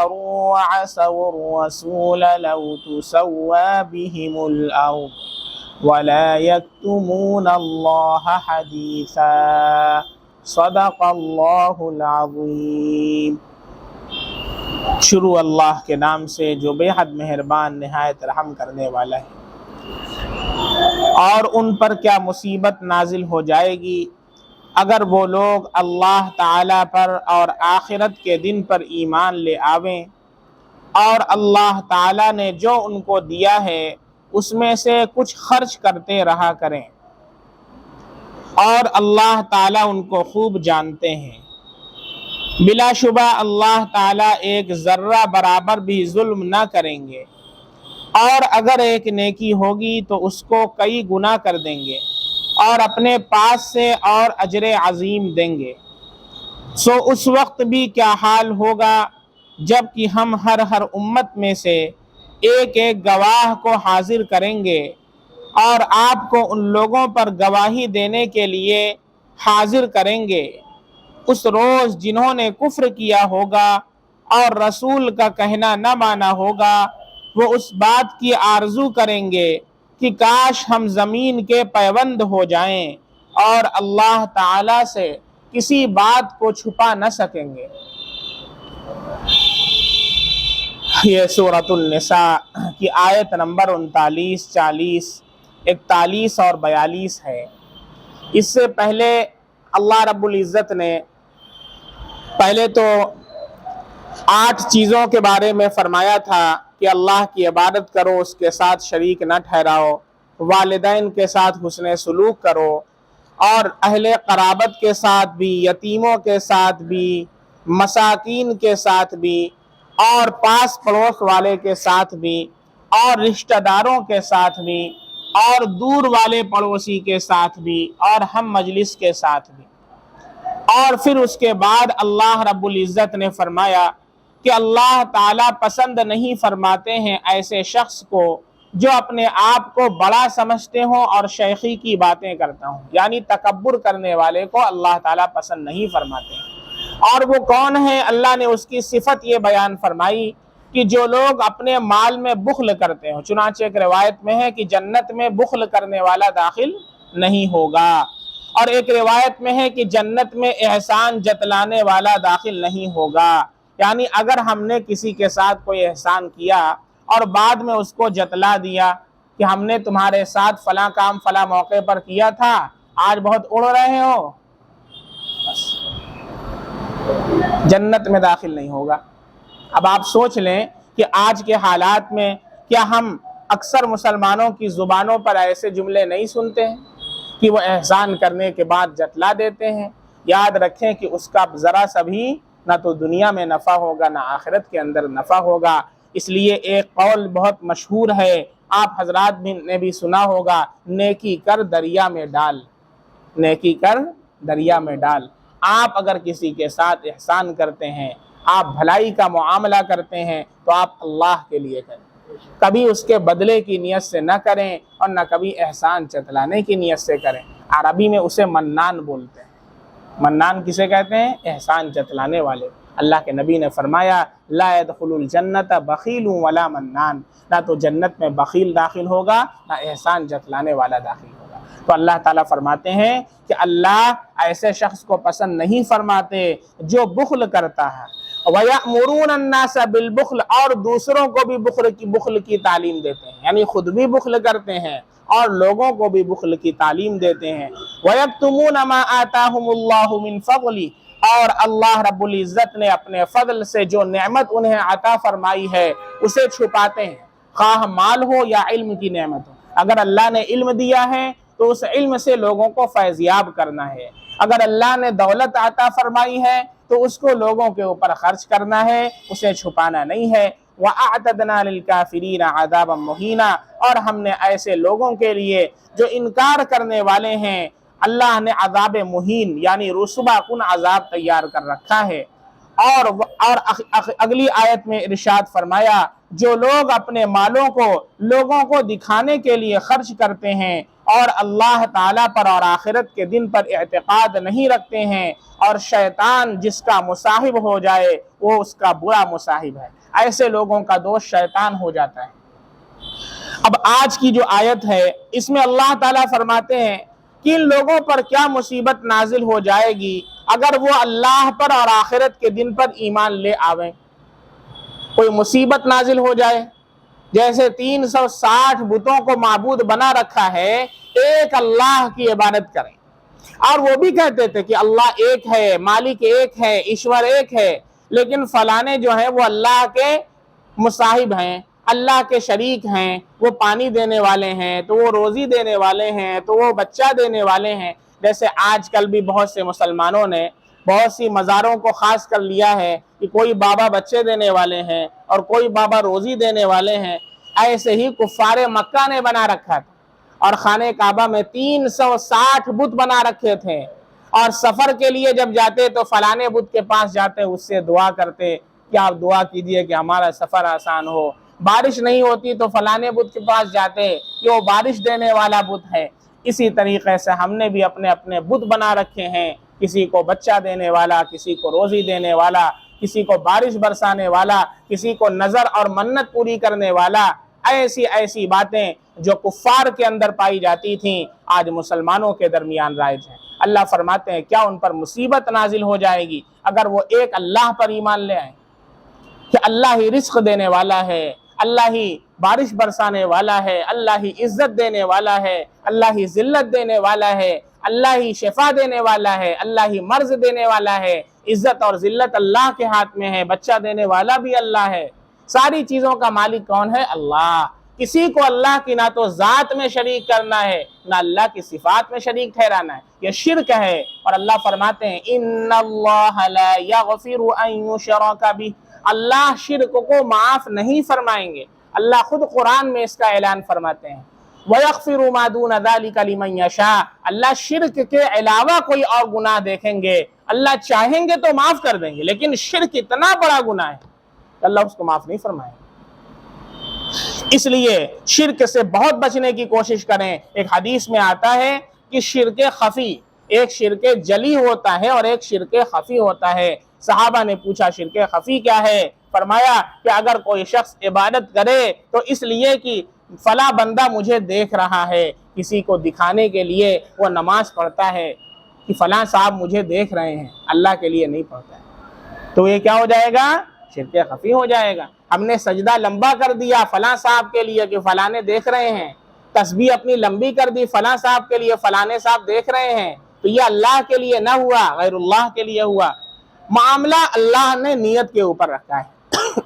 كفروا وعصوا الرسول لو تسوى بهم الأرض ولا يكتمون الله حديثا صدق اللہ العظیم۔ شروع اللہ کے نام سے جو بے حد مہربان نہایت رحم کرنے والا ہے۔ اور ان پر کیا مصیبت نازل ہو جائے گی اگر وہ لوگ اللہ تعالیٰ پر اور آخرت کے دن پر ایمان لے آویں اور اللہ تعالیٰ نے جو ان کو دیا ہے اس میں سے کچھ خرچ کرتے رہا کریں، اور اللہ تعالیٰ ان کو خوب جانتے ہیں۔ بلا شبہ اللہ تعالیٰ ایک ذرہ برابر بھی ظلم نہ کریں گے، اور اگر ایک نیکی ہوگی تو اس کو کئی گنا کر دیں گے اور اپنے پاس سے اور اجر عظیم دیں گے۔ سو اس وقت بھی کیا حال ہوگا جب کہ ہم ہر امت میں سے ایک ایک گواہ کو حاضر کریں گے اور آپ کو ان لوگوں پر گواہی دینے کے لیے حاضر کریں گے۔ اس روز جنہوں نے کفر کیا ہوگا اور رسول کا کہنا نہ مانا ہوگا، وہ اس بات کی آرزو کریں گے کہ کاش ہم زمین کے پیوند ہو جائیں اور اللہ تعالیٰ سے کسی بات کو چھپا نہ سکیں گے۔ یہ سورۃ النساء کی آیت نمبر 39، 40، 41 اور 42 ہے۔ اس سے پہلے اللہ رب العزت نے پہلے تو 8 چیزوں کے بارے میں فرمایا تھا کہ اللہ کی عبادت کرو، اس کے ساتھ شریک نہ ٹھہراؤ، والدین کے ساتھ حسن سلوک کرو، اور اہل قرابت کے ساتھ بھی، یتیموں کے ساتھ بھی، مساکین کے ساتھ بھی، اور پاس پڑوس والے کے ساتھ بھی، اور رشتہ داروں کے ساتھ بھی، اور دور والے پڑوسی کے ساتھ بھی، اور ہم مجلس کے ساتھ بھی۔ اور پھر اس کے بعد اللہ رب العزت نے فرمایا کہ اللہ تعالیٰ پسند نہیں فرماتے ہیں ایسے شخص کو جو اپنے آپ کو بڑا سمجھتے ہوں اور شیخی کی باتیں کرتا ہوں، یعنی تکبر کرنے والے کو اللہ تعالیٰ پسند نہیں فرماتے ہیں۔ اور وہ کون ہے؟ اللہ نے اس کی صفت یہ بیان فرمائی کہ جو لوگ اپنے مال میں بخل کرتے ہیں، چنانچہ ایک روایت میں ہے کہ جنت میں بخل کرنے والا داخل نہیں ہوگا، اور ایک روایت میں ہے کہ جنت میں احسان جتلانے والا داخل نہیں ہوگا۔ یعنی اگر ہم نے کسی کے ساتھ کوئی احسان کیا اور بعد میں اس کو جتلا دیا کہ ہم نے تمہارے ساتھ فلاں کام فلاں موقع پر کیا تھا، آج بہت اڑ رہے ہو، بس جنت میں داخل نہیں ہوگا۔ اب آپ سوچ لیں کہ آج کے حالات میں کیا ہم اکثر مسلمانوں کی زبانوں پر ایسے جملے نہیں سنتے ہیں کہ وہ احسان کرنے کے بعد جتلا دیتے ہیں؟ یاد رکھیں کہ اس کا ذرا سا بھی نہ تو دنیا میں نفع ہوگا نہ آخرت کے اندر نفع ہوگا۔ اس لیے ایک قول بہت مشہور ہے، آپ حضرات نے بھی سنا ہوگا، نیکی کر دریا میں ڈال، نیکی کر دریا میں ڈال۔ آپ اگر کسی کے ساتھ احسان کرتے ہیں، آپ بھلائی کا معاملہ کرتے ہیں، تو آپ اللہ کے لیے کریں، کبھی اس کے بدلے کی نیت سے نہ کریں اور نہ کبھی احسان چتلانے کی نیت سے کریں۔ عربی میں اسے منان بولتے ہیں۔ منان کسے کہتے ہیں؟ احسان جتلانے والے۔ اللہ کے نبی نے فرمایا لا يدخل الجنت بخیل ولا منان، نہ تو جنت میں بخیل داخل ہوگا نہ احسان جتلانے والا داخل ہوگا۔ تو اللہ تعالیٰ فرماتے ہیں کہ اللہ ایسے شخص کو پسند نہیں فرماتے جو بخل کرتا ہے، وَيَأْمُرُونَ النَّاسَ بِالْبُخْلِ، اور دوسروں کو بھی بخل کی تعلیم دیتے ہیں، یعنی خود بھی بخل کرتے ہیں اور لوگوں کو بھی بخل کی تعلیم دیتے ہیں۔ وَيَكْتُمُونَ مَا آتَاهُمُ اللَّهُ مِنْ فَضْلِهِ، اور اللہ رب العزت نے اپنے فضل سے جو نعمت انہیں عطا فرمائی ہے اسے چھپاتے ہیں، خواہ مال ہو یا علم کی نعمت ہو۔ اگر اللہ نے علم دیا ہے تو اس علم سے لوگوں کو فیضیاب کرنا ہے، اگر اللہ نے دولت عطا فرمائی ہے تو اس کو لوگوں کے اوپر خرچ کرنا ہے، اسے چھپانا نہیں ہے۔ وَأَعْتَدْنَا لِلْكَافِرِينَ عَذَابًا مُهِينًا، اور ہم نے ایسے لوگوں کے لیے جو انکار کرنے والے ہیں اللہ نے عذاب مہین یعنی رسوا کن عذاب تیار کر رکھا ہے۔ اور اگلی آیت میں ارشاد فرمایا جو لوگ اپنے مالوں کو لوگوں کو دکھانے کے لیے خرچ کرتے ہیں اور اللہ تعالیٰ پر اور آخرت کے دن پر اعتقاد نہیں رکھتے ہیں، اور شیطان جس کا مصاحب ہو جائے وہ اس کا برا مصاحب ہے، ایسے لوگوں کا دوست شیطان ہو جاتا ہے۔ اب آج کی جو آیت ہے اس میں اللہ تعالیٰ فرماتے ہیں کہ ان لوگوں پر کیا مصیبت نازل ہو جائے گی اگر وہ اللہ پر اور آخرت کے دن پر ایمان لے آویں۔ کوئی مصیبت نازل ہو جائے، جیسے 360 بتوں کو معبود بنا رکھا ہے، ایک اللہ کی عبادت کریں، اور وہ بھی کہتے تھے کہ اللہ ایک ہے، مالک ایک ہے، ایشور ایک ہے، لیکن فلانے جو ہیں وہ اللہ کے مصاحب ہیں، اللہ کے شریک ہیں، وہ پانی دینے والے ہیں تو وہ روزی دینے والے ہیں تو وہ بچہ دینے والے ہیں۔ جیسے آج کل بھی بہت سے مسلمانوں نے بہت سی مزاروں کو خاص کر لیا ہے کہ کوئی بابا بچے دینے والے ہیں اور کوئی بابا روزی دینے والے ہیں۔ ایسے ہی کفار مکہ نے بنا رکھا تھا، اور خانہ کعبہ میں 360 بت بنا رکھے تھے، اور سفر کے لیے جب جاتے تو فلانے بت کے پاس جاتے، اس سے دعا کرتے کہ آپ دعا کیجئے کہ ہمارا سفر آسان ہو۔ بارش نہیں ہوتی تو فلانے بت کے پاس جاتے کہ وہ بارش دینے والا بت ہے۔ اسی طریقے سے ہم نے بھی اپنے اپنے بت بنا رکھے ہیں، کسی کو بچہ دینے والا، کسی کو روزی دینے والا، کسی کو بارش برسانے والا، کسی کو نظر اور منت پوری کرنے والا۔ ایسی باتیں جو کفار کے اندر پائی جاتی تھیں آج مسلمانوں کے درمیان رائج ہیں۔ اللہ فرماتے ہیں کیا ان پر مصیبت نازل ہو جائے گی اگر وہ ایک اللہ پر ایمان لے آئیں کہ اللہ ہی رزق دینے والا ہے، اللہ ہی بارش برسانے والا ہے، اللہ ہی عزت دینے والا ہے، اللہ ہی ذلت دینے والا ہے، اللہ ہی شفا دینے والا ہے، اللہ ہی مرض دینے والا ہے۔ عزت اور ذلت اللہ کے ہاتھ میں ہے، بچہ دینے والا بھی اللہ ہے۔ ساری چیزوں کا مالک کون ہے؟ اللہ۔ کسی کو اللہ کی نہ تو ذات میں شریک کرنا ہے نہ اللہ کی صفات میں شریک ٹھہرانا ہے، یہ شرک ہے۔ اور اللہ فرماتے ہیں ان اللہ لا یغفر ان یشرک بہ، اللہ شرک کو معاف نہیں فرمائیں گے۔ اللہ خود قرآن میں اس کا اعلان فرماتے ہیں وَيَغْفِرُ مَا دُونَ ذَلِكَ لِمَنْ يَشَاءُ، اللہ شرک کے علاوہ کوئی اور گناہ دیکھیں گے اللہ چاہیں گے تو معاف کر دیں گے، لیکن شرک اتنا بڑا گناہ ہے کہ اللہ اس کو معاف نہیں فرمائے۔ اس لیے شرک سے بہت بچنے کی کوشش کریں۔ ایک حدیث میں آتا ہے کہ شرک خفی، ایک شرک جلی ہوتا ہے اور ایک شرک خفی ہوتا ہے۔ صحابہ نے پوچھا شرک خفی کیا ہے؟ فرمایا کہ اگر کوئی شخص عبادت کرے تو اس لیے کہ فلاں بندہ مجھے دیکھ رہا ہے، کسی کو دکھانے کے لیے وہ نماز پڑھتا ہے کہ فلاں صاحب مجھے دیکھ رہے ہیں، اللہ کے لیے نہیں پڑھتا ہے، تو یہ کیا ہو جائے گا؟ شرک خفی ہو جائے گا۔ ہم نے سجدہ لمبا کر دیا فلاں صاحب کے لیے کہ فلانے دیکھ رہے ہیں، تسبیح اپنی لمبی کر دی فلاں صاحب کے لیے فلانے صاحب دیکھ رہے ہیں، تو یہ اللہ کے لیے نہ ہوا، غیر اللہ کے لیے ہوا۔ معاملہ اللہ نے نیت کے اوپر رکھا ہے۔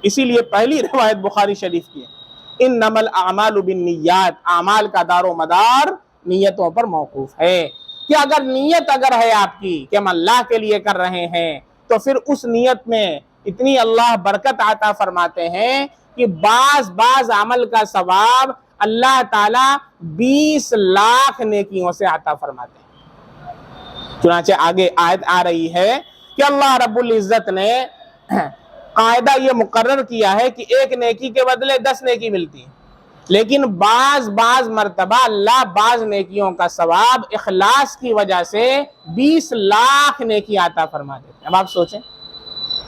اسی لیے پہلی روایت بخاری شریف کی ہے انما الاعمال بالنیات، اعمال کا دار و مدار نیتوں پر موقوف ہے، کہ اگر نیت اگر ہے آپ کی کہ ہم اللہ کے لیے کر رہے ہیں تو پھر اس نیت میں اتنی اللہ برکت عطا فرماتے ہیں کہ بعض عمل کا ثواب اللہ تعالیٰ 20 لاکھ نیکیوں سے عطا فرماتے ہیں۔ چنانچہ آگے آیت آ رہی ہے کہ اللہ رب العزت نے قاعدہ یہ مقرر کیا ہے کہ ایک نیکی کے بدلے 10 نیکی ملتی ہے، لیکن بعض مرتبہ اللہ بعض نیکیوں کا ثواب اخلاص کی وجہ سے 20 لاکھ نیکی عطا فرما دیتے ہیں۔ اب آپ سوچیں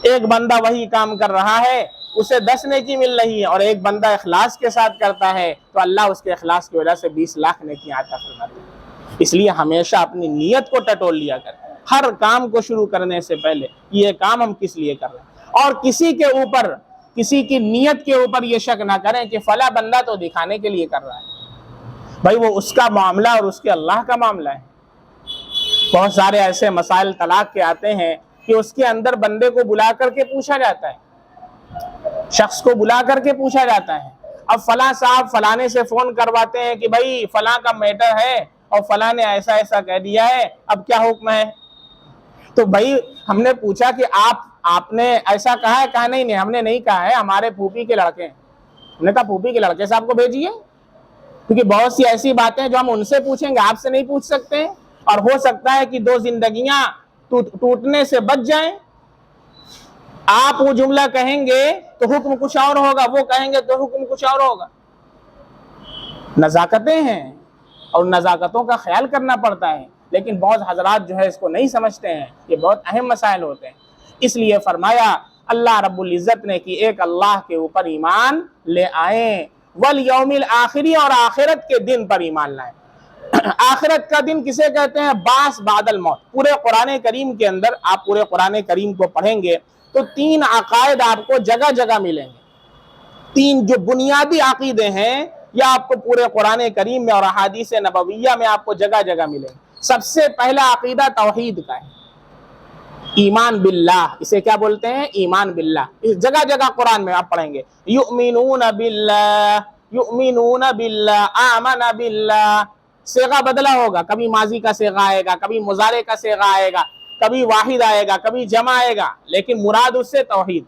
ایک بندہ وہی کام کر رہا ہے اسے 10 نیکی مل رہی ہے، اور ایک بندہ اخلاص کے ساتھ کرتا ہے تو اللہ اس کے اخلاص کی وجہ سے 20 لاکھ نیکی عطا فرماتے ہیں۔ اس لیے ہمیشہ اپنی نیت کو ٹٹول لیا کریں، ہر کام کو شروع کرنے سے پہلے یہ کام ہم کس لیے کر رہے ہیں، اور کسی کے اوپر کسی کی نیت کے اوپر یہ شک نہ کریں کہ فلاں بندہ تو دکھانے کے لیے کر رہا ہے، بھائی وہ اس کا معاملہ اور اس کے اللہ کا معاملہ ہے۔ بہت سارے ایسے مسائل طلاق کے آتے ہیں کہ اس کے اندر بندے کو بلا کر کے پوچھا جاتا ہے، شخص کو بلا کر کے پوچھا جاتا ہے، اب فلاں صاحب فلانے سے فون کرواتے ہیں کہ بھائی فلاں کا میٹر ہے اور فلاں نے ایسا ایسا کہہ دیا ہے، اب کیا حکم ہے؟ تو بھائی ہم نے پوچھا کہ آپ نے ایسا کہا ہے؟ کہا نہیں ہم نے نہیں کہا ہے، ہمارے پھوپھی کے لڑکے ہیں۔ ہم نے کہا پھوپھی کے لڑکے صاحب کو بھیجیے، کیونکہ بہت سی ایسی باتیں جو ہم ان سے پوچھیں گے آپ سے نہیں پوچھ سکتے، اور ہو سکتا ہے کہ 2 زندگیاں ٹوٹنے سے بچ جائیں۔ آپ وہ جملہ کہیں گے تو حکم کچھ اور ہوگا، وہ کہیں گے تو حکم کچھ اور ہوگا۔ نزاکتیں ہیں اور نزاکتوں کا خیال کرنا پڑتا ہے، لیکن بہت حضرات جو ہے اس کو نہیں سمجھتے ہیں، یہ بہت اہم مسائل ہوتے ہیں۔ اس لیے فرمایا اللہ رب العزت نے کہ ایک اللہ کے اوپر ایمان لے آئیں، والیوم الآخری، اور آخرت کے دن پر ایمان لائیں۔ آخرت کا دن کسے کہتے ہیں؟ بعث بعد الموت۔ پورے قرآن کریم کے اندر آپ پورے قرآن کریم کو پڑھیں گے تو 3 عقائد آپ کو جگہ جگہ ملیں گے۔ 3 جو بنیادی عقیدے ہیں یہ آپ کو پورے قرآن کریم میں اور احادیث نبویہ میں آپ کو جگہ جگہ ملیں گے۔ سب سے پہلا عقیدہ توحید کا ہے، ایمان باللہ، اسے کیا بولتے ہیں؟ ایمان باللہ۔ اس جگہ جگہ قرآن میں آپ پڑھیں گے یؤمنون باللہ، یؤمنون باللہ، آمن باللہ۔ صیغہ بدلا ہوگا، کبھی ماضی کا صیغہ آئے گا، کبھی مضارع کا صیغہ آئے گا، کبھی واحد آئے گا، کبھی جمع آئے گا، لیکن مراد اس سے توحید،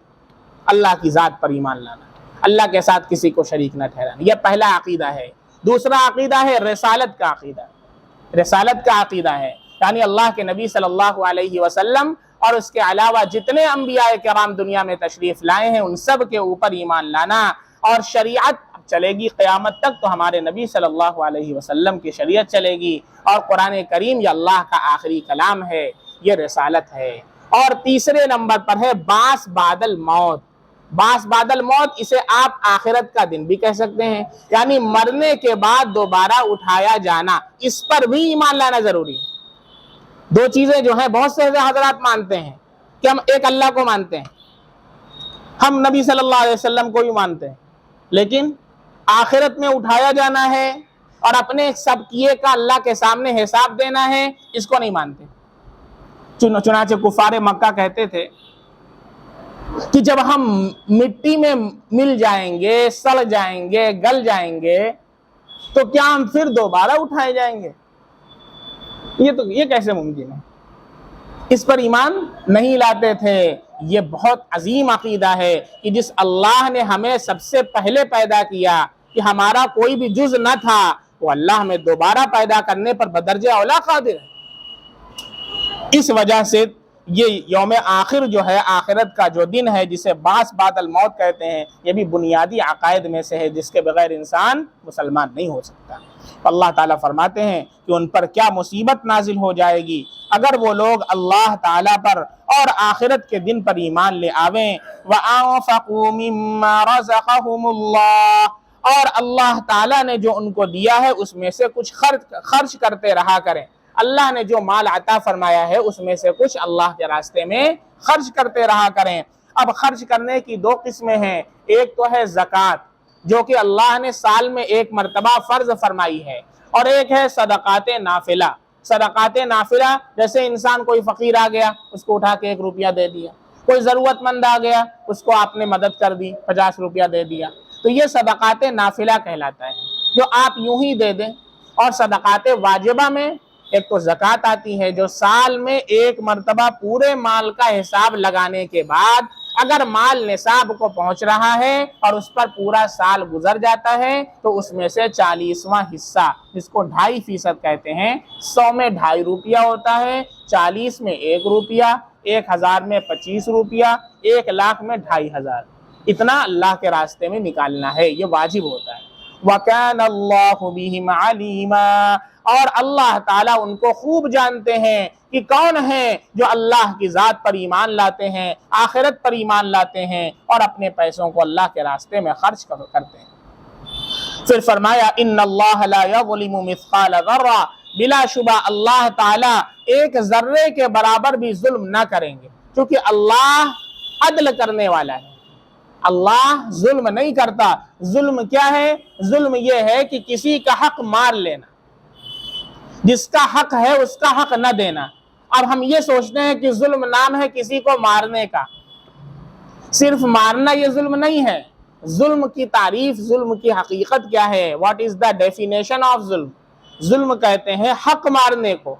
اللہ کی ذات پر ایمان لانا، اللہ کے ساتھ کسی کو شریک نہ ٹھہرانا۔ یہ پہلا عقیدہ ہے۔ دوسرا عقیدہ ہے رسالت کا عقیدہ۔ رسالت کا عقیدہ ہے یعنی اللہ کے نبی صلی اللہ علیہ وسلم اور اس کے علاوہ جتنے انبیاء کرام دنیا میں تشریف لائے ہیں ان سب کے اوپر ایمان لانا، اور شریعت چلے گی قیامت تک تو ہمارے نبی صلی اللہ علیہ وسلم کی شریعت چلے گی، اور قرآن کریم یہ اللہ کا آخری کلام ہے، یہ رسالت ہے۔ اور تیسرے نمبر پر ہے بعث بعد الموت۔ بعث بعد الموت، اسے آپ آخرت کا دن بھی کہہ سکتے ہیں، یعنی مرنے کے بعد دوبارہ اٹھایا جانا، اس پر بھی ایمان لانا ضروری ہے۔ 2 چیزیں جو ہیں بہت سے حضرات مانتے ہیں کہ ہم ایک اللہ کو مانتے ہیں، ہم نبی صلی اللہ علیہ وسلم کو بھی مانتے ہیں، لیکن آخرت میں اٹھایا جانا ہے اور اپنے سب کیے کا اللہ کے سامنے حساب دینا ہے، اس کو نہیں مانتے۔ چنانچہ کفار مکہ کہتے تھے کہ جب ہم مٹی میں مل جائیں گے، سڑ جائیں گے، گل جائیں گے تو کیا ہم پھر دوبارہ اٹھائے جائیں گے؟ یہ کیسے ممکن ہے؟ اس پر ایمان نہیں لاتے تھے۔ یہ بہت عظیم عقیدہ ہے کہ جس اللہ نے ہمیں سب سے پہلے پیدا کیا، کہ ہمارا کوئی بھی جز نہ تھا، وہ اللہ ہمیں دوبارہ پیدا کرنے پر بدرجہ اولا قادر ہے۔ اس وجہ سے یہ یوم آخر جو ہے، آخرت کا جو دن ہے جسے بعث بعد الموت کہتے ہیں، یہ بھی بنیادی عقائد میں سے ہے جس کے بغیر انسان مسلمان نہیں ہو سکتا۔ اللہ تعالیٰ فرماتے ہیں کہ ان پر کیا مصیبت نازل ہو جائے گی اگر وہ لوگ اللہ تعالیٰ پر اور آخرت کے دن پر ایمان لے آویں۔ وَأَنفَقُوا مِمَّا رَزَقَهُمُ اللَّهُ، اور اللہ تعالیٰ نے جو ان کو دیا ہے اس میں سے کچھ خرچ کرتے رہا کریں۔ اللہ نے جو مال عطا فرمایا ہے اس میں سے کچھ اللہ کے راستے میں خرچ کرتے رہا کریں۔ اب خرچ کرنے کی 2 قسمیں ہیں، ایک تو ہے زکوٰۃ جو کہ اللہ نے سال میں 1 مرتبہ فرض فرمائی ہے، اور ایک ہے صدقات نافلہ۔ صدقات نافلہ جیسے انسان کوئی فقیر آ گیا اس کو اٹھا کے 1 روپیہ دے دیا، کوئی ضرورت مند آ گیا اس کو آپ نے مدد کر دی 50 روپیہ دے دیا، تو یہ صدقات نافلہ کہلاتا ہے جو آپ یوں ہی دے دیں۔ اور صدقات واجبہ میں ایک تو زکوٰۃ آتی ہے جو سال میں 1 مرتبہ پورے مال کا حساب لگانے کے بعد اگر مال نصاب کو پہنچ رہا ہے اور اس پر پورا سال گزر جاتا ہے تو اس میں سے 40واں حصہ، جس کو 2.5% کہتے ہیں، 100 میں 2.5 روپیہ ہوتا ہے، 40 میں 1 روپیہ، 1000 میں 25 روپیہ، 1 لاکھ میں 2500، اتنا اللہ کے راستے میں نکالنا ہے، یہ واجب ہوتا ہے۔ وَكَانَ اللَّهُ بِهِمْ عَلِيمًا، اور اللہ تعالیٰ ان کو خوب جانتے ہیں کہ کون ہیں جو اللہ کی ذات پر ایمان لاتے ہیں، آخرت پر ایمان لاتے ہیں اور اپنے پیسوں کو اللہ کے راستے میں خرچ کرتے ہیں۔ پھر فرمایا ان اللہ لا یظلم مثقال ذرہ، بلا شبہ اللہ تعالیٰ 1 ذرے کے برابر بھی ظلم نہ کریں گے، کیونکہ اللہ عدل کرنے والا ہے، اللہ ظلم نہیں کرتا۔ ظلم کیا ہے؟ ظلم یہ ہے کہ کسی کا حق مار لینا، جس کا حق ہے اس کا حق نہ دینا۔ اب ہم یہ سوچتے ہیں کہ ظلم نام ہے کسی کو مارنے کا، صرف مارنا یہ ظلم نہیں ہے۔ ظلم کی تعریف، ظلم کی حقیقت کیا ہے؟ What is the definition of ظلم؟ ظلم کہتے ہیں حق مارنے کو۔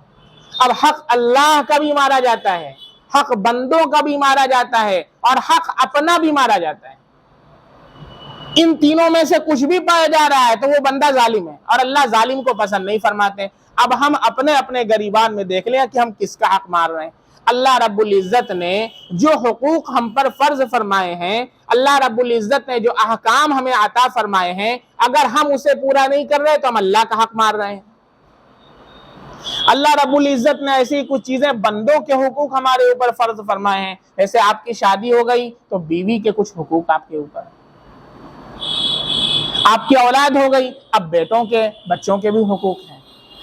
اب حق اللہ کا بھی مارا جاتا ہے، حق بندوں کا بھی مارا جاتا ہے، اور حق اپنا بھی مارا جاتا ہے۔ ان تینوں میں سے کچھ بھی پایا جا رہا ہے تو وہ بندہ ظالم ہے، اور اللہ ظالم کو پسند نہیں فرماتے۔ اب ہم اپنے اپنے گریبان میں دیکھ لیں کہ ہم کس کا حق مار رہے ہیں۔ اللہ رب العزت نے جو حقوق ہم پر فرض فرمائے ہیں، اللہ رب العزت نے جو احکام ہمیں عطا فرمائے ہیں، اگر ہم اسے پورا نہیں کر رہے تو ہم اللہ کا حق مار رہے ہیں۔ اللہ رب العزت نے ایسی کچھ چیزیں بندوں کے حقوق ہمارے اوپر فرض فرمائے ہیں. جیسے آپ کی شادی ہو گئی تو بیوی کے کچھ حقوق آپ کے اوپر, آپ کی اولاد ہو گئی اب بیٹوں کے بچوں کے بھی حقوق ہیں,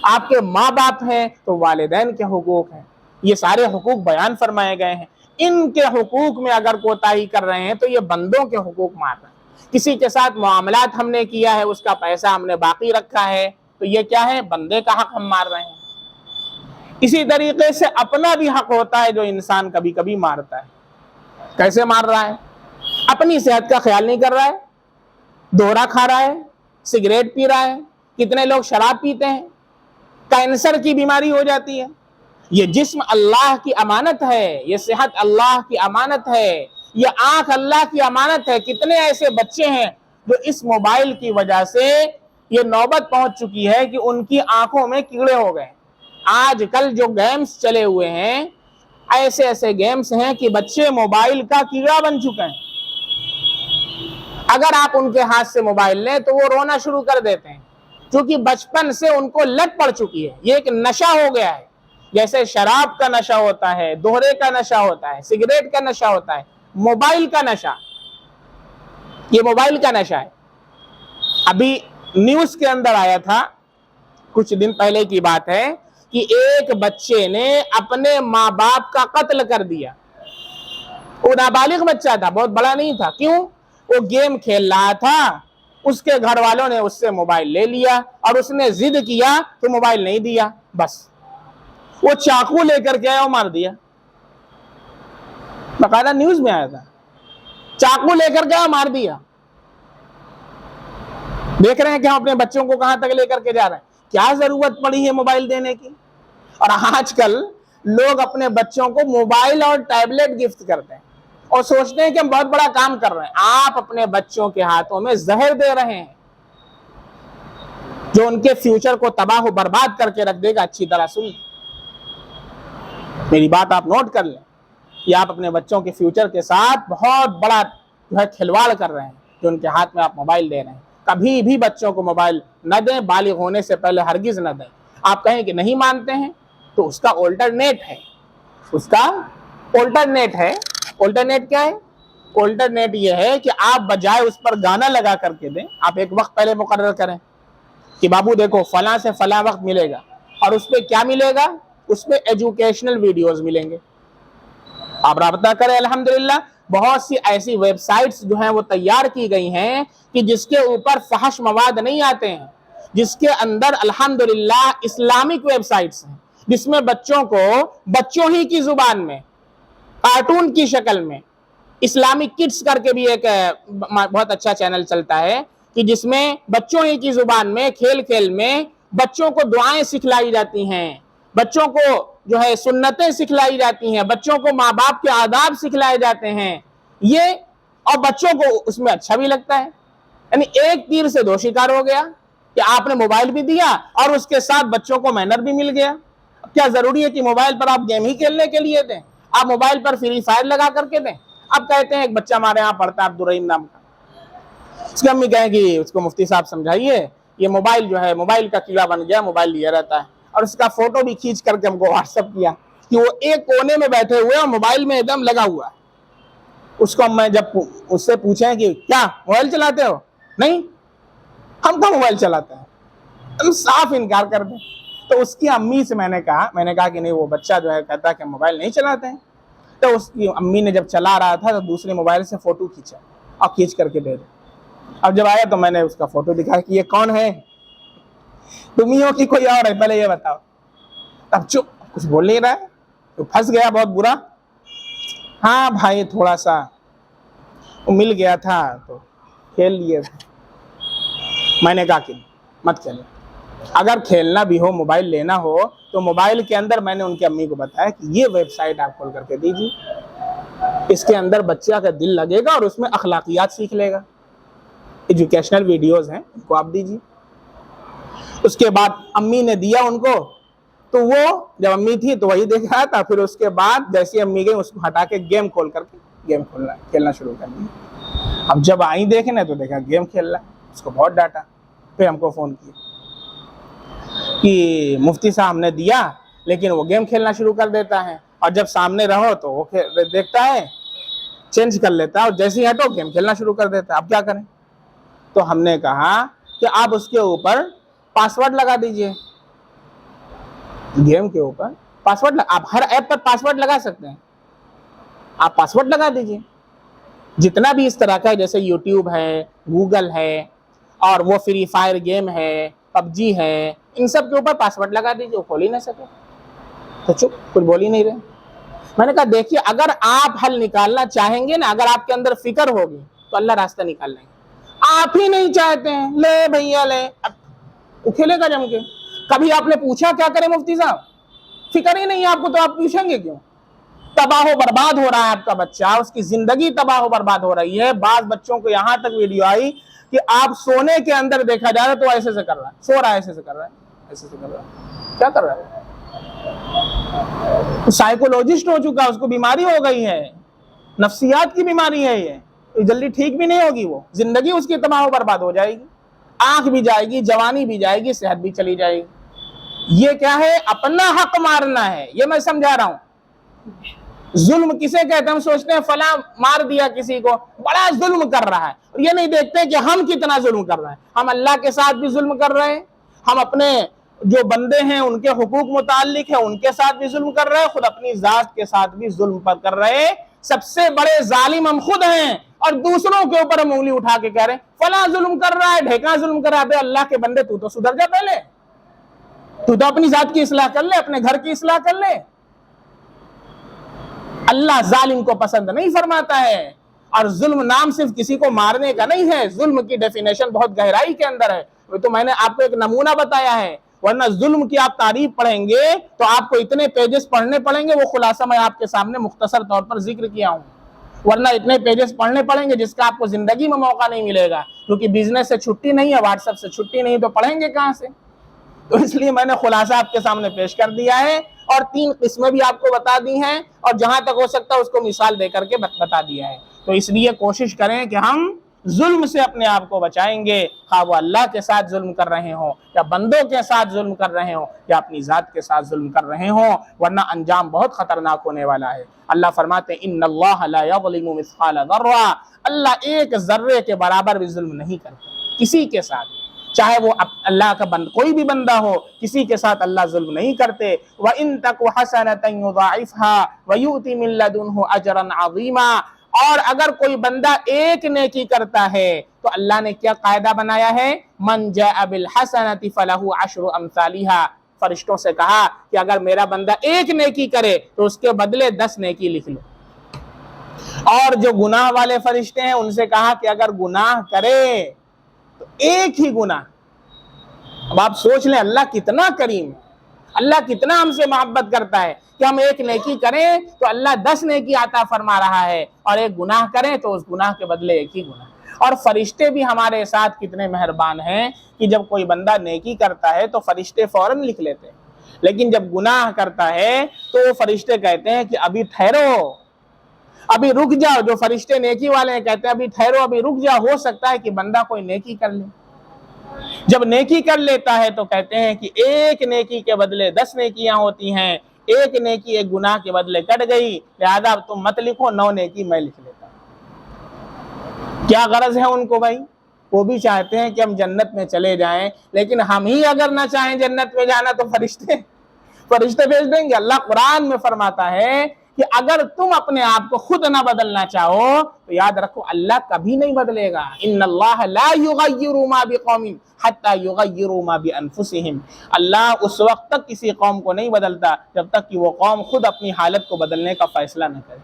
آپ کے ماں باپ ہیں تو والدین کے حقوق ہیں. یہ سارے حقوق بیان فرمائے گئے ہیں. ان کے حقوق میں اگر کوتاہی کر رہے ہیں تو یہ بندوں کے حقوق مار رہے ہیں. کسی کے ساتھ معاملات ہم نے کیا ہے, اس کا پیسہ ہم نے باقی رکھا ہے, تو یہ کیا ہے, بندے کا حق ہم مار رہے ہیں. اسی طریقے سے اپنا بھی حق ہوتا ہے جو انسان کبھی کبھی مارتا ہے. کیسے مار رہا ہے؟ اپنی صحت کا خیال نہیں کر رہا ہے, دوہرا کھا رہا ہے, سگریٹ پی رہا ہے. کتنے لوگ شراب پیتے ہیں, کینسر کی بیماری ہو جاتی ہے. یہ جسم اللہ کی امانت ہے, یہ صحت اللہ کی امانت ہے, یہ آنکھ اللہ کی امانت ہے. کتنے ایسے بچے ہیں جو اس موبائل کی وجہ سے یہ نوبت پہنچ چکی ہے کہ ان کی آنکھوں میں کیڑے ہو گئے. آج کل جو گیمز چلے ہوئے ہیں ایسے ایسے گیمز ہیں کہ بچے موبائل کا کیڑا بن چکے ہیں. اگر آپ ان کے ہاتھ سے موبائل لیں تو وہ رونا شروع کر دیتے ہیں, کیونکہ بچپن سے ان کو لت پڑ چکی ہے. یہ ایک نشہ ہو گیا ہے. جیسے شراب کا نشہ ہوتا ہے, دوہرے کا نشہ ہوتا ہے, سگریٹ کا نشہ ہوتا ہے, موبائل کا نشہ, یہ موبائل کا نشہ ہے. ابھی نیوز کے اندر آیا تھا, کچھ دن پہلے کی بات ہے, کہ ایک بچے نے اپنے ماں باپ کا قتل کر دیا. وہ نابالغ بچہ تھا, بہت بڑا نہیں تھا. کیوں؟ وہ گیم کھیل رہا تھا, اس کے گھر والوں نے اس سے موبائل لے لیا اور اس نے ضد کیا تو موبائل نہیں دیا. بس وہ چاقو لے کر کے آیا اور مار دیا. باقاعدہ نیوز میں آیا تھا, چاقو لے کر کے آیا مار دیا. دیکھ رہے ہیں کہ ہم اپنے بچوں کو کہاں تک لے کر کے جا رہے ہیں. کیا ضرورت پڑی ہے موبائل دینے کی؟ اور آج کل لوگ اپنے بچوں کو موبائل اور ٹیبلٹ گفٹ کرتے ہیں اور سوچتے ہیں کہ ہم بہت بڑا کام کر رہے ہیں. آپ اپنے بچوں کے ہاتھوں میں زہر دے رہے ہیں جو ان کے فیوچر کو تباہ و برباد کر کے رکھ دے گا. اچھی طرح سن لیں, میری بات آپ نوٹ کر لیں, کہ آپ اپنے بچوں کے فیوچر کے ساتھ بہت بڑا جو ہے کھلواڑ کر رہے ہیں جو ان کے ہاتھ میں آپ موبائل دے رہے ہیں. کبھی بھی بچوں کو موبائل نہ دیں, بالغ ہونے سے پہلے ہرگز نہ دیں. آپ کہیں کہ نہیں مانتے ہیں تو اس کا الٹرنیٹ ہے, اس کا الٹرنیٹ ہے. الٹرنیٹ کیا ہے؟ الٹرنیٹ یہ ہے کہ آپ بجائے اس پر گانا لگا کر کے دیں, آپ ایک وقت پہلے مقرر کریں کہ بابو دیکھو فلاں سے فلاں وقت ملے گا, اور اس پہ کیا ملے گا؟ اس پہ ایجوکیشنل ویڈیوز ملیں گے. آپ رابطہ کریں. الحمدللہ بہت سی ایسی ویب سائٹس جو ہیں وہ تیار کی گئی ہیں کہ جس کے اوپر فحش مواد نہیں آتے ہیں, جس کے اندر الحمدللہ اسلامک ویب سائٹس ہیں, جس میں بچوں کو بچوں ہی کی زبان میں کارٹون کی شکل میں, اسلامک کڈس کر کے بھی ایک بہت اچھا چینل چلتا ہے کہ جس میں بچوں ہی کی زبان میں کھیل کھیل میں بچوں کو دعائیں سکھلائی جاتی ہیں, بچوں کو جو ہے سنتیں سکھلائی جاتی ہیں, بچوں کو ماں باپ کے آداب سکھلائے جاتے ہیں. یہ اور بچوں کو اس میں اچھا بھی لگتا ہے. یعنی ایک تیر سے دو شکار ہو گیا کہ آپ نے موبائل بھی دیا اور اس کے ساتھ بچوں کو مینر بھی مل گیا. کیا ضروری ہے کہ موبائل پر آپ گیم ہی کھیلنے کے لیے دیں؟ آپ موبائل پر فری فائر لگا کر کے دیں. اب کہتے ہیں ایک بچہ ہمارے یہاں پڑھتا ہے عبدالرحیم نام کا, اس کی امی کہیں کہ اس کو مفتی صاحب سمجھائیے, یہ موبائل جو ہے موبائل کا کیڑا بن گیا, موبائل لیا رہتا ہے. اور اس کا فوٹو بھی کھینچ کر کے ہم کو واٹس ایپ کیا کہ وہ ایک کونے میں بیٹھے ہوئے اور موبائل میں ایک دم لگا ہوا ہے. اس کو میں جب اس سے پوچھیں کہ کیا موبائل چلاتے ہو؟ نہیں, ہم تو موبائل چلاتے ہیں. ہم صاف انکار کر دیں. تو اس کی امی سے میں نے کہا کہ نہیں, وہ بچہ جو ہے کہتا ہے کہ موبائل نہیں چلاتے ہیں. تو اس کی امی نے جب چلا رہا تھا تو دوسرے موبائل سے فوٹو کھینچا اور کھینچ کر کے دے دے. اب جب آیا تو میں نے اس کا فوٹو دکھایا کہ یہ کون ہے, تم ہی ہو کہ کوئی اور ہے, پہلے یہ بتاؤ. تب چپ, کچھ بول نہیں رہا ہے, تو پھنس گیا بہت برا. ہاں بھائی تھوڑا سا مل گیا تھا تو کھیل لیے تھے. میں نے کہا کہ مت کھیلو, اگر کھیلنا بھی ہو موبائل لینا ہو تو موبائل کے اندر میں نے ان کی امی کو بتایا کہ یہ ویب سائٹ آپ کھول کر کے دیجیے, اس کے اندر بچہ کا دل لگے گا اور اس میں اخلاقیات سیکھ لے گا. ایجوکیشنل ویڈیوز ہیں, ان کو آپ دیجیے. اس کے بعد امی نے دیا ان کو, تو وہ جب امی تھی تو وہی دیکھ رہا تھا. پھر اس کے بعد جیسی امی گئی اس کو ہٹا کے گیم کھول کر کے گیم کھیلنا شروع کر دیا. اب جب آئی دیکھنے تو دیکھا گیم کھیل رہا ہے, اس کو بہت ڈانٹا. پھر ہم کو فون کیا. کہ مفتی صاحب نے دیا لیکن وہ گیم کھیلنا شروع کر دیتا ہے، اور جب سامنے رہو تو وہ دیکھتا ہے چینج کر لیتا ہے، اور جیسے ہی ہٹو گیم کھیلنا شروع کر دیتا ہے۔ اب کیا کریں؟ تو ہم نے کہا کہ آپ اس کے اوپر پاسورڈ لگا دیجئے، گیم کے اوپر پاسورڈ، آپ ہر ایپ پر پاسورڈ لگا سکتے ہیں، آپ پاسورڈ لگا دیجئے جتنا بھی اس طرح کا ہے، جیسے یوٹیوب ہے، گوگل ہے، اور وہ فری فائر گیم ہے، پب جی ہے، ان سب کے اوپر پاسورڈ لگا دیجئے، وہ کھول ہی نہ سکے۔ تو چپ، کچھ بول ہی نہیں رہے۔ میں نے کہا دیکھیے اگر آپ حل نکالنا چاہیں گے نا، اگر آپ کے اندر فکر ہوگی تو اللہ راستہ نکال لیں گے، آپ ہی نہیں چاہتے ہیں، لے بھیا لے، اب وہ کھیلے گا جم کے۔ کبھی آپ نے پوچھا کیا کرے مفتی صاحب؟ فکر ہی نہیں ہے آپ کو، تو آپ پوچھیں گے کیوں؟ تباہ و برباد ہو رہا ہے آپ کا بچہ، اس کی زندگی تباہ و برباد ہو رہی ہے۔ بعض بچوں کو یہاں تک ویڈیو آئی کہ آپ سونے کے اندر دیکھا جا رہا ہے تو ایسے سے کر رہا ہے، سو رہا ہے ایسے سے کر رہا ہے، ایسے سے کر رہا ہے، کیا کر رہا ہے؟ سائیکولوجسٹ ہو چکا، اس کو بیماری ہو گئی ہے، نفسیات کی بیماری ہے، یہ جلدی ٹھیک بھی نہیں ہوگی، وہ زندگی اس کی تباہ و برباد ہو جائے گی، آنکھ بھی جائے گی، جوانی بھی جائے گی، صحت بھی چلی جائے گی۔ یہ کیا ہے؟ اپنا حق مارنا ہے، یہ میں سمجھا رہا ہوں۔ ظلم کسے کہتے ہیں؟ ہم سوچتے ہیں فلاں مار دیا کسی کو، بڑا ظلم کر رہا ہے، اور یہ نہیں دیکھتے کہ ہم کتنا ظلم کر رہے ہیں۔ ہم اللہ کے ساتھ بھی ظلم کر رہے ہیں، ہم اپنے جو بندے ہیں ان کے حقوق متعلق ہیں ان کے ساتھ بھی ظلم کر رہے ہیں، خود اپنی ذات کے ساتھ بھی ظلم پر کر رہے ہیں۔ سب سے بڑے ظالم ہم خود ہیں، اور دوسروں کے اوپر ہم انگلی اٹھا کے کہہ رہے ہیں فلاں ظلم کر رہا ہے، ڈھیکا ظلم کر رہا ہے۔ اللہ کے بندے تو سدھر جا، پہلے تو اپنی ذات کی اصلاح کر لے، اپنے گھر کی اصلاح کر لے۔ اللہ ظالم کو پسند نہیں فرماتا ہے، اور ظلم نام صرف کسی کو مارنے کا نہیں ہے، ظلم کی ڈیفینیشن بہت گہرائی کے اندر ہے۔ تو میں نے آپ کو ایک نمونہ بتایا ہے، ورنہ ظلم کی آپ تعریف پڑھیں گے تو آپ کو اتنے پیجز پڑھنے پڑیں گے، وہ خلاصہ میں آپ کے سامنے مختصر طور پر ذکر کیا ہوں، ورنہ اتنے پیجز پڑھنے پڑیں گے جس کا آپ کو زندگی میں موقع نہیں ملے گا، کیونکہ بزنس سے چھٹی نہیں ہے، واٹس ایپ سے چھٹی نہیں، تو پڑھیں گے کہاں سے؟ تو اس لیے میں نے خلاصہ آپ کے سامنے پیش کر دیا ہے، اور 3 قسمیں بھی آپ کو بتا دی ہیں، اور جہاں تک ہو سکتا ہے اس کو مثال دے کر کے بتا دیا ہے۔ تو اس لیے کوشش کریں کہ ہم ظلم سے اپنے آپ کو بچائیں گے، خواہ وہ اللہ کے ساتھ ظلم کر رہے ہوں، یا بندوں کے ساتھ ظلم کر رہے ہوں، یا اپنی ذات کے ساتھ ظلم کر رہے ہوں، ورنہ انجام بہت خطرناک ہونے والا ہے۔ اللہ فرماتے ہیں ان اللہ لا یظلم مثقال ذرہ، اللہ ایک ذرے کے برابر بھی ظلم نہیں کرتا کسی کے ساتھ، چاہے وہ اللہ کا کوئی بھی بندہ ہو، کسی کے ساتھ اللہ ظلم نہیں کرتے۔ وَإِن تَكُ حَسَنَةً يُضَاعِفْهَا وَيُؤْتِ مِن لَّدُنْهُ أَجْرًا عَظِيمًا، اور اگر کوئی بندہ ایک نیکی کرتا ہے تو اللہ نے کیا قاعدہ بنایا ہے؟ مَن جَاءَ بِالْحَسَنَةِ فَلَهُ عَشْرُ أَمْثَالِهَا، فرشتوں سے کہا کہ اگر میرا بندہ ایک نیکی کرے تو اس کے بدلے 10 نیکی لکھ لو، اور جو گناہ والے فرشتے ہیں ان سے کہا کہ اگر گناہ کرے تو ایک ہی گناہ۔ اب آپ سوچ لیں اللہ کتنا کریم ہے، اللہ کتنا ہم سے محبت کرتا ہے کہ ہم ایک نیکی کریں تو اللہ 10 نیکی عطا فرما رہا ہے، اور ایک گناہ کریں تو اس گناہ کے بدلے ایک ہی گناہ۔ اور فرشتے بھی ہمارے ساتھ کتنے مہربان ہیں کہ جب کوئی بندہ نیکی کرتا ہے تو فرشتے فوراً لکھ لیتے ہیں، لیکن جب گناہ کرتا ہے تو وہ فرشتے کہتے ہیں کہ ابھی ٹھہرو، ابھی رک جاؤ۔ جو فرشتے نیکی والے ہیں کہتے ہیں ابھی ٹھہرو، ابھی رک جاؤ، ہو سکتا ہے کہ بندہ کوئی نیکی کر لے۔ جب نیکی کر لیتا ہے تو کہتے ہیں کہ ایک نیکی کے بدلے 10 نیکیاں ہوتی ہیں، ایک نیکی ایک گناہ کے بدلے کٹ گئی، لہذا تم مت لکھو، 9 نیکی میں لکھ لیتا ہوں۔ کیا غرض ہے ان کو بھائی؟ وہ بھی چاہتے ہیں کہ ہم جنت میں چلے جائیں، لیکن ہم ہی اگر نہ چاہیں جنت میں جانا تو فرشتے بھیج دیں گے۔ اللہ قرآن میں فرماتا ہے کہ اگر تم اپنے آپ کو خود نہ بدلنا چاہو تو یاد رکھو اللہ کبھی نہیں بدلے گا۔ ان اللہ لا یغیر ما بقوم حتی یغیروا ما بانفسہم، اللہ اس وقت تک کسی قوم کو نہیں بدلتا جب تک کہ وہ قوم خود اپنی حالت کو بدلنے کا فیصلہ نہ کرے۔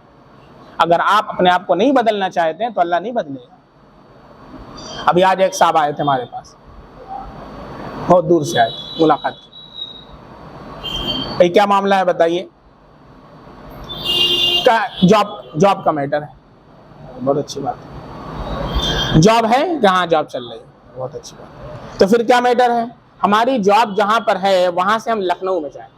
اگر آپ اپنے آپ کو نہیں بدلنا چاہتے ہیں تو اللہ نہیں بدلے گا۔ ابھی آج ایک صاحب آئے تھے ہمارے پاس، بہت دور سے آئے تھے، ملاقات کی۔ بھائی کیا معاملہ ہے بتائیے؟ جاب کا میٹر ہے، بہت اچھی بات ہے۔ جاب ہے جہاں جاب چل رہی ہے، بہت اچھی بات ہے۔ تو پھر کیا میٹر ہے؟ ہماری جاب جہاں پر ہے وہاں سے ہم لکھنؤ میں جائیں۔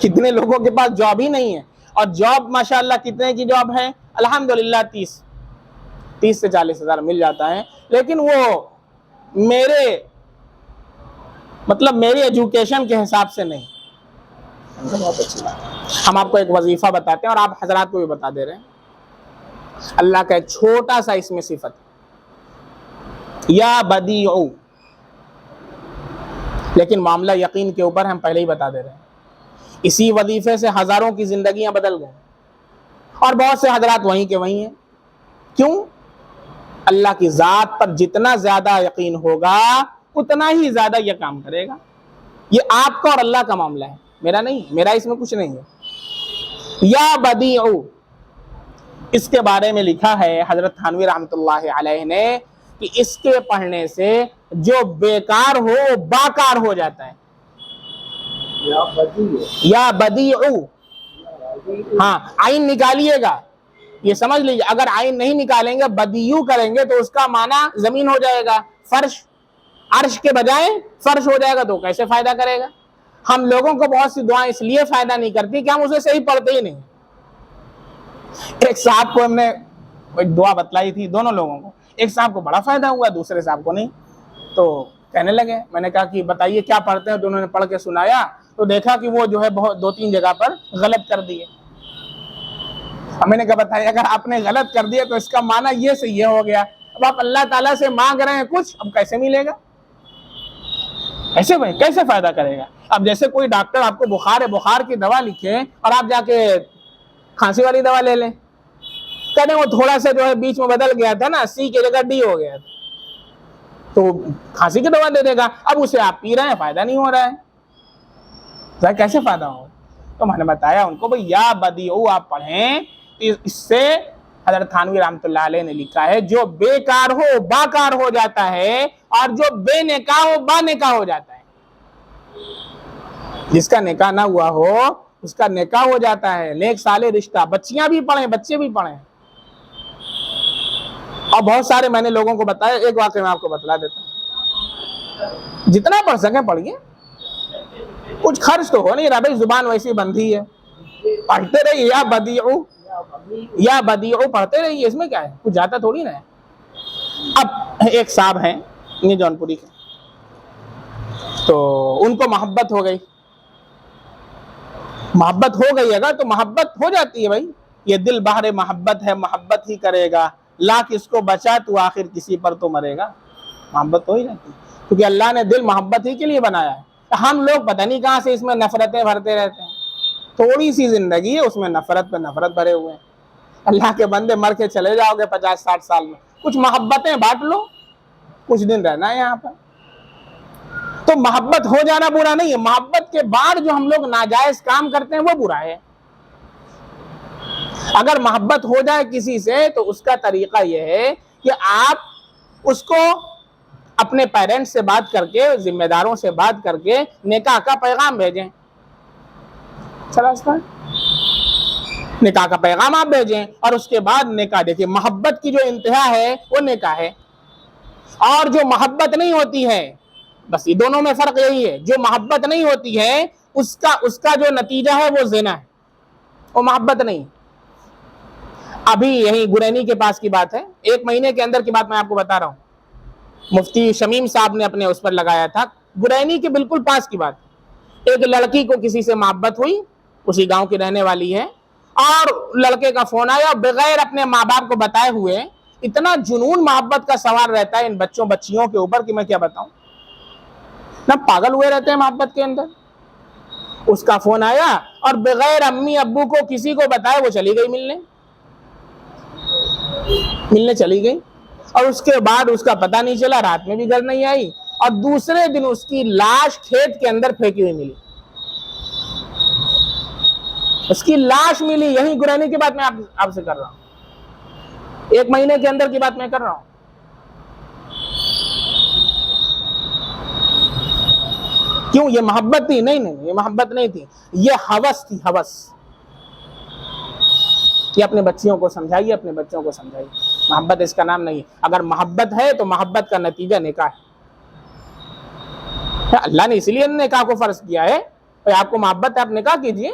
کتنے لوگوں کے پاس جاب ہی نہیں ہے، اور جاب ماشاءاللہ کتنے کی جاب ہے؟ الحمدللہ 30 سے 40 ہزار مل جاتا ہے، لیکن وہ میرے مطلب میری ایجوکیشن کے حساب سے نہیں. بہت اچھی بات. ہم آپ کو ایک وظیفہ بتاتے ہیں اور آپ حضرات کو بھی بتا دے رہے ہیں. اللہ کا ایک چھوٹا سا اس میں صفت یا بدیع، لیکن معاملہ یقین کے اوپر ہم پہلے ہی بتا دے رہے ہیں. اسی وظیفے سے ہزاروں کی زندگیاں بدل گئیں اور بہت سے حضرات وہیں کے وہیں ہیں. کیوں؟ اللہ کی ذات پر جتنا زیادہ یقین ہوگا اتنا ہی زیادہ یہ کام کرے گا. یہ آپ کا اور اللہ کا معاملہ ہے، میرا نہیں، میرا اس میں کچھ نہیں ہے. یا بدیع، اس کے بارے میں لکھا ہے حضرت تھانوی رحمۃ اللہ علیہ نے کہ اس کے پڑھنے سے جو بیکار ہو وہ باکار ہو جاتا ہے. یا بدیع، ہاں عین نکالیے گا، یہ سمجھ لیجیے. اگر عین نہیں نکالیں گے بدیع کریں گے تو اس کا معنی زمین ہو جائے گا، فرش. عرش کے بجائے فرش ہو جائے گا تو کیسے فائدہ کرے گا؟ ہم لوگوں کو بہت سی دعائیں اس لیے فائدہ نہیں کرتی کہ ہم اسے صحیح پڑھتے ہی نہیں. ایک صاحب کو ہم نے ایک دعا بتلائی تھی دونوں لوگوں کو. ایک صاحب کو بڑا فائدہ ہوا، دوسرے صاحب کو نہیں. تو کہنے لگے، میں نے کہا کہ بتائیے کیا پڑھتے ہیں؟ تو انہوں نے پڑھ کے سنایا تو دیکھا کہ وہ جو ہے بہت 2-3 جگہ پر غلط کر دیے. میں نے کہا بتائیے اگر آپ نے غلط کر دیا تو اس کا معنی یہ سے یہ ہو گیا. اب آپ اللہ تعالیٰ سے مانگ رہے ہیں کچھ، اب کیسے ملے گا؟ ایسے بھائی کیسے فائدہ کرے گا؟ اب جیسے کوئی ڈاکٹر آپ کو بخار کی دوا لکھے اور آپ جا کے کھانسی والی دوا لے لیں، کہتے ہیں وہ تھوڑا سا جو ہے بیچ میں بدل گیا تھا نا، سی کی جگہ ڈی ہو گیا تھا، تو کھانسی کی دوا دے دے گا. اب اسے آپ پی رہے ہیں، فائدہ نہیں ہو رہا ہے، کیسے فائدہ ہو؟ تو میں نے بتایا ان کو بھئی یا بدیع آپ پڑھیں. اس سے حضرت تھانوی رحمۃ اللہ علیہ نے لکھا ہے جو بیکار ہو باکار ہو جاتا ہے اور جو بے نکاح ہو با نکاح ہو جاتا ہے. جس کا نکاح نہ ہوا ہو اس کا نکاح ہو جاتا ہے، نیک صالح رشتہ. بچیاں بھی پڑھیں، بچے بھی پڑھیں. اور بہت سارے میں نے لوگوں کو بتایا. ایک واقعہ میں آپ کو بتلا دیتا ہوں، جتنا پڑھ سکیں پڑھیے، کچھ خرچ تو ہو نہیں رہا بھائی، زبان ویسی بندھی ہے. پڑھتے رہیے یا بدیع پڑھتے رہیے، اس میں کیا ہے، کچھ جاتا تھوڑی نا ہے. اب ایک صاحب ہیں یہ جونپوری کے، تو ان کو محبت ہو گئی. محبت ہو گئی اگر تو محبت ہو جاتی ہے بھائی. یہ دل بہر محبت ہے، محبت ہی کرے گا، لاکھ اس کو بچا تو آخر کسی پر تو مرے گا. محبت ہو ہی جاتی ہے کیونکہ اللہ نے دل محبت ہی کے لیے بنایا ہے. ہم لوگ پتہ نہیں کہاں سے اس میں نفرتیں بھرتے رہتے ہیں. تھوڑی سی زندگی ہے اس میں نفرت پہ نفرت بھرے ہوئے ہیں. اللہ کے بندے مر کے چلے جاؤ گے 50-60 سال میں، کچھ محبتیں بانٹ لو، کچھ دن رہنا ہے یہاں پر. تو محبت ہو جانا برا نہیں ہے، محبت کے بعد جو ہم لوگ ناجائز کام کرتے ہیں وہ برا ہے. اگر محبت ہو جائے کسی سے تو اس کا طریقہ یہ ہے کہ آپ اس کو اپنے پیرنٹس سے بات کر کے، ذمہ داروں سے بات کر کے نکاح کا پیغام بھیجیں. نکاح کا پیغام آپ بھیجیں اور اس کے بعد نکاح. دیکھیں محبت کی جو انتہا ہے وہ نکاح ہے، اور جو محبت نہیں ہوتی ہے، بس یہ دونوں میں فرق یہی ہے، جو محبت نہیں ہوتی ہے اس کا جو نتیجہ ہے وہ زنا ہے، وہ محبت نہیں. ابھی یہی گرینی کے پاس کی بات ہے، 1 مہینے کے اندر کی بات میں آپ کو بتا رہا ہوں. مفتی شمیم صاحب نے اپنے اس پر لگایا تھا، گرینی کے بالکل پاس کی بات. ایک لڑکی کو کسی سے محبت ہوئی، اسی گاؤں کی رہنے والی ہے، اور لڑکے کا فون آیا بغیر اپنے ماں باپ کو بتائے ہوئے. اتنا جنون محبت کا سوار رہتا ہے ان بچیوں کے اوپر کہ میں کیا بتاؤں، نہ پاگل ہوئے رہتے ہیں محبت کے اندر. اس کا فون آیا اور بغیر امی ابو کو کسی کو بتائے وہ چلی گئی ملنے چلی گئی، اور اس کے بعد اس کا پتہ نہیں چلا، رات میں بھی گھر نہیں آئی، اور دوسرے دن اس کی لاش کھیت کے اندر پھینکی ہوئی ملی. اس کی لاش ملی، یہی گرینی کی بات میں آپ سے کر رہا ہوں، 1 مہینے کے اندر کی بات میں کر رہا ہوں. کیوں؟ یہ محبت تھی؟ نہیں، یہ محبت نہیں تھی، یہ ہوس تھی، ہوس. یہ اپنے بچیوں کو سمجھائیے، اپنے بچوں کو سمجھائیے، محبت اس کا نام نہیں ہے. اگر محبت ہے تو محبت کا نتیجہ نکاح ہے. اللہ نے اسی لیے نکاح کو فرض کیا ہے. آپ کو محبت ہے آپ نکاح کیجئے.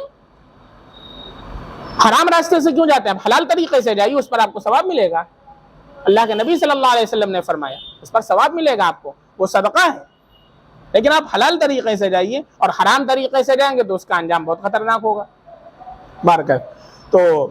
حرام راستے سے کیوں جاتے ہیں؟ آپ حلال طریقے سے جائیے، اس پر آپ کو ثواب ملے گا. اللہ کے نبی صلی اللہ علیہ وسلم نے فرمایا اس پر ثواب ملے گا آپ کو، وہ صدقہ ہے. لیکن آپ حلال طریقے سے جائیے، اور حرام طریقے سے جائیں گے تو اس کا انجام بہت خطرناک ہوگا۔ بارکہ تو